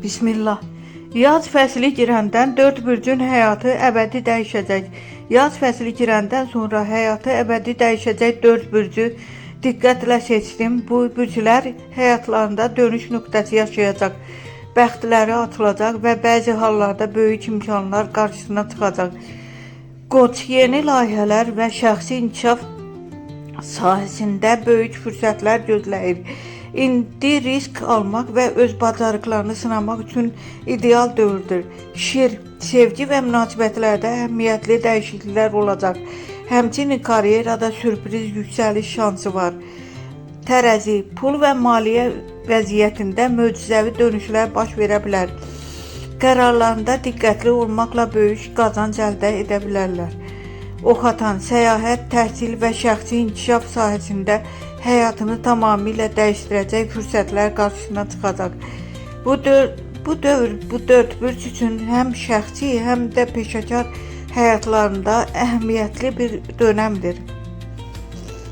Bismillah. Yaz fəsli girəndən 4 bürcün həyatı əbədi dəyişəcək. Yaz fəsli girəndən sonra həyatı əbədi dəyişəcək 4 bürcü diqqətlə seçdim. Bu bürclər həyatlarında dönüş nöqtəsi yaşayacaq. Bəxtləri açılacaq və bəzi hallarda böyük imkanlar qarşısına çıxacaq. Qoç, yeni layihələr və şəxsi inkişaf sahəsində böyük fürsətlər gözləyir. İndi risk almaq və öz bacarıqlarını sınamaq üçün ideal dövrdür. Şir, sevgi və münasibətlərdə əhəmiyyətli dəyişikliklər olacaq. Həmçinin karyerada sürpriz yüksəliş şansı var. Tərəzi, pul və maliyyə vəziyyətində möcüzəvi dönüşlər baş verə bilər. Qərarlarında diqqətli olmaqla böyük qazanc əldə edə bilərlər. Ox atan, səyahət, təhsil və şəxsi inkişaf sahəsində həyatını tamamilə dəyişdirəcək fürsətlər qarşısına çıxacaq. Bu dörd bürc üçün həm şəxsi, həm də peşəkar həyatlarında əhəmiyyətli bir dönəmdir.